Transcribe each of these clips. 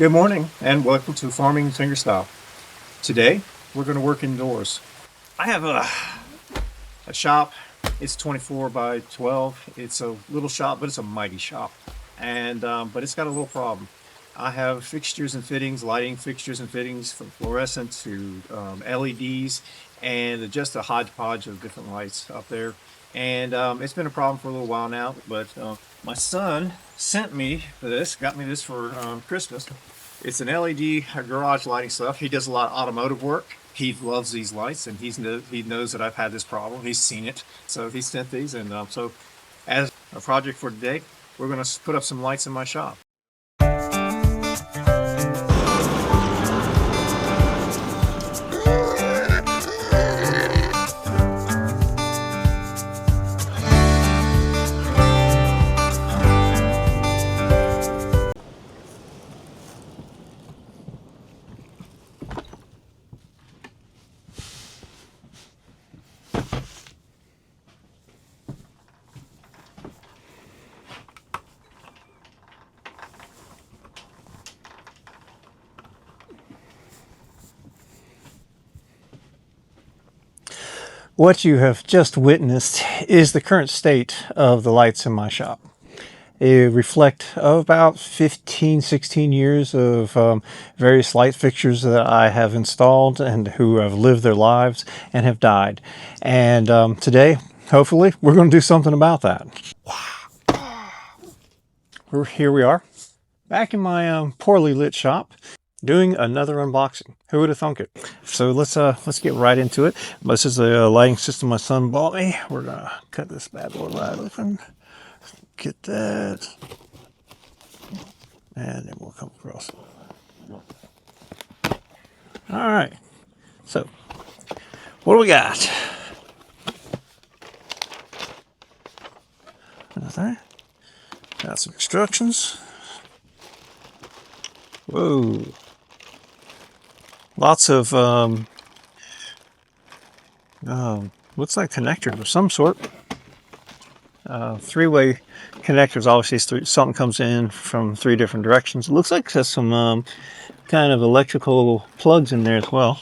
Good morning and welcome to Farming Fingerstyle. Today we're going to work indoors. I have a shop. It's 24 by 12. It's a little shop, but it's a mighty shop. And but it's got a little problem. I have fixtures and fittings, lighting fixtures and fittings from fluorescent to LEDs, and just a hodgepodge of different lights up there. And it's been a problem for a little while now, but my son sent me this, got me this for Christmas. It's an LED garage lighting stuff. He does a lot of automotive work. He loves these lights, and he knows that I've had this problem. He's seen it, so he sent these. And so as a project for today, we're going to put up some lights in my shop. What you have just witnessed is the current state of the lights in my shop. They reflect about 16 years of various light fixtures that I have installed and who have lived their lives and have died. And today, hopefully, we're going to do something about that. Here we are, back in my poorly lit shop, doing another unboxing. Who would have thunk it? So let's get right into it. This is the lighting system my son bought me. We're gonna cut this bad boy right open. Get that, and then we'll come across. All right. So what do we got? Nothing. Got some instructions. Whoa. Lots of, looks like connectors of some sort. Three-way connectors, obviously something comes in from three different directions. It looks like there's some kind of electrical plugs in there as well.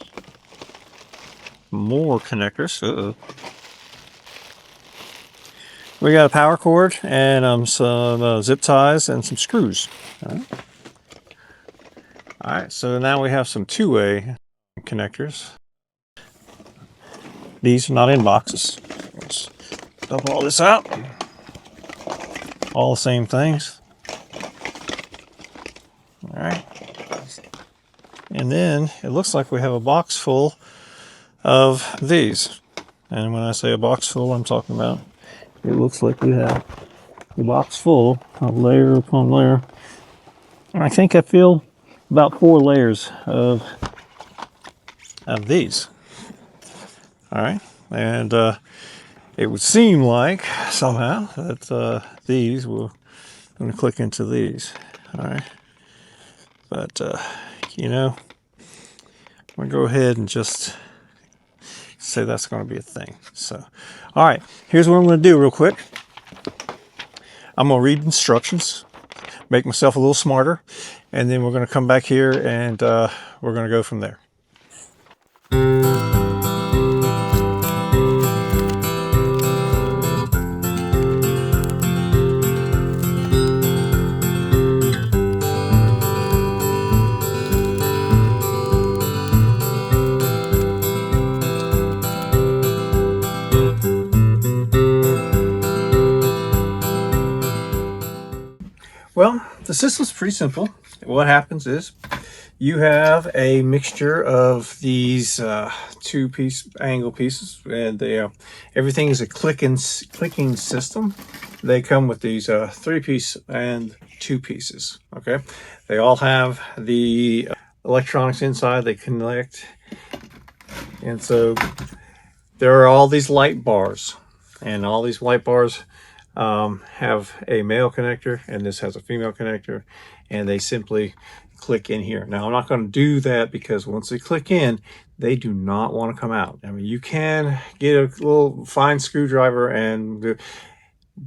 More connectors. Uh-oh. We got a power cord and some zip ties and some screws. All right, so now we have some two-way connectors. These are not in boxes. Let's dump all this out. All the same things. All right. And then it looks like we have a box full of these. And when I say a box full, I'm talking about, it looks like we have a box full of layer upon layer. And I think I feel about 4 layers of these. All right, and it would seem like somehow that these will going to click into these. All right, but you know, I'm gonna go ahead and just say that's going to be a thing. So, all right, here's what I'm going to do real quick. I'm going to read instructions, make myself a little smarter, and then we're going to come back here and we're going to go from there. Well, the system's pretty simple. What happens is you have a mixture of these two-piece angle pieces, and everything is a clicking system. They come with these 3-piece and 2 pieces. Okay, they all have the electronics inside. They connect, and so there are all these light bars, and all these light bars have a male connector, and this has a female connector, and they simply click in here. Now, I'm not going to do that because once they click in, they do not want to come out. I mean, you can get a little fine screwdriver and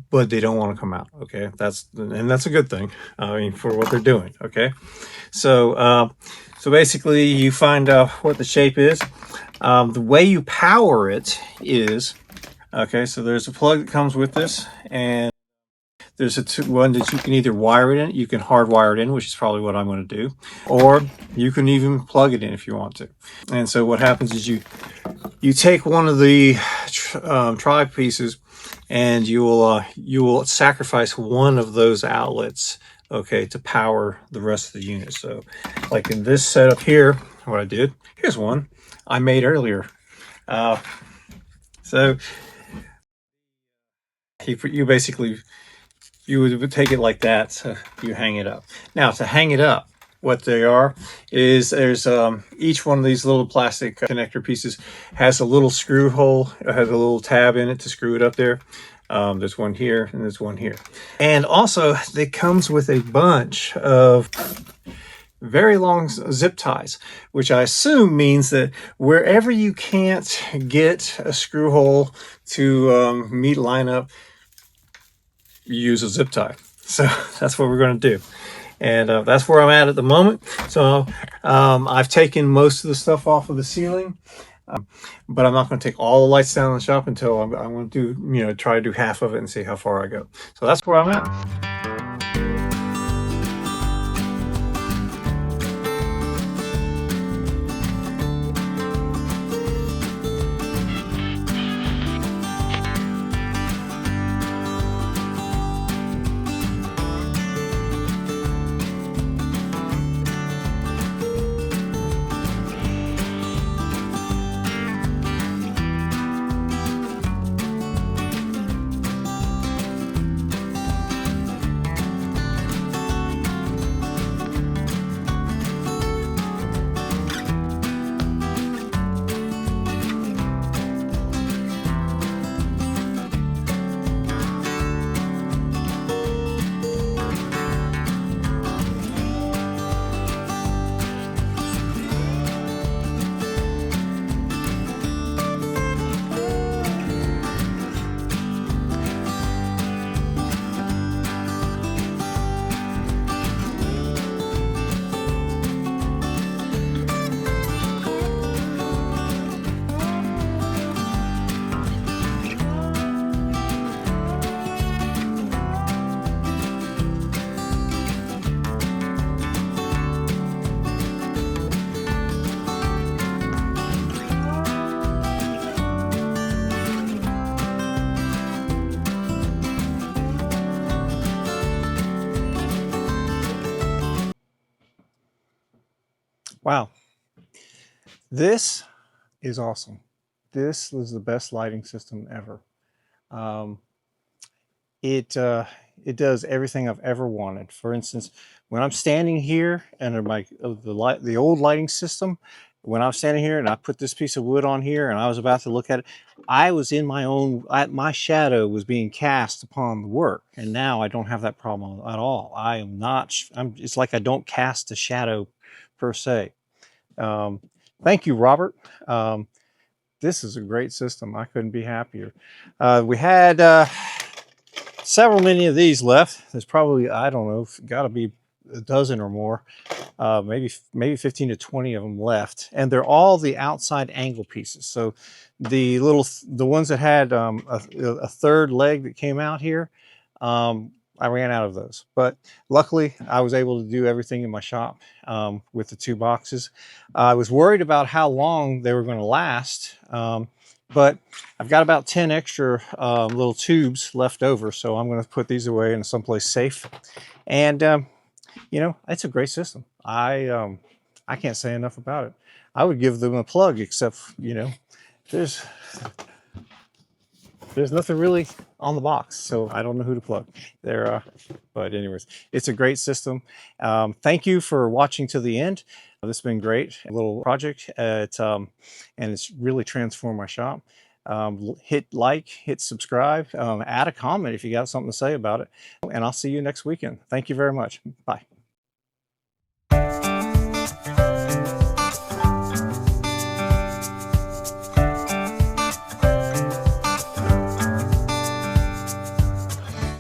but they don't want to come out. Okay, that's a good thing. I mean, for what they're doing. Okay, so so basically, you find out what the shape is. The way you power it is, okay. So there's a plug that comes with this, and there's one that you can either wire it in. You can hardwire it in, which is probably what I'm going to do, or you can even plug it in if you want to. And so what happens is you take one of the tri pieces, and you will sacrifice one of those outlets, okay, to power the rest of the unit. So like in this setup here, what I did, here's one I made earlier. So you basically, you would take it like that, so you hang it up. Now to hang it up, what they are is there's each one of these little plastic connector pieces has a little screw hole. It has a little tab in it to screw it up there. There's one here and there's one here. And also it comes with a bunch of very long zip ties, which I assume means that wherever you can't get a screw hole to line up, you use a zip tie. So that's what we're going to do. And that's where I'm at the moment. So I've taken most of the stuff off of the ceiling, but I'm not going to take all the lights down in the shop until I'm going to do, try to do half of it and see how far I go. So that's where I'm at. Wow, this is awesome. This was the best lighting system ever. Um, it does everything I've ever wanted. For instance, when I'm standing here and the old lighting system, when I was standing here and I put this piece of wood on here and I was about to look at it, I was in my shadow was being cast upon the work, and now I don't have that problem at all. I am not. It's like I don't cast a shadow per se. Thank you, Robert. This is a great system. I couldn't be happier. We had several many of these left. There's probably, I don't know, got to be a dozen or more, maybe 15 to 20 of them left, and they're all the outside angle pieces. So the ones that had a third leg that came out here, I ran out of those, but luckily I was able to do everything in my shop with the two boxes. I was worried about how long they were going to last, but I've got about 10 extra little tubes left over, so I'm going to put these away in someplace safe. And it's a great system. I can't say enough about it. I would give them a plug, except there's nothing really on the box, so I don't know who to plug there. But anyways, it's a great system. Thank you for watching to the end. This has been great. A little project, and it's really transformed my shop. Hit like, hit subscribe, add a comment if you got something to say about it, and I'll see you next weekend. Thank you very much. Bye.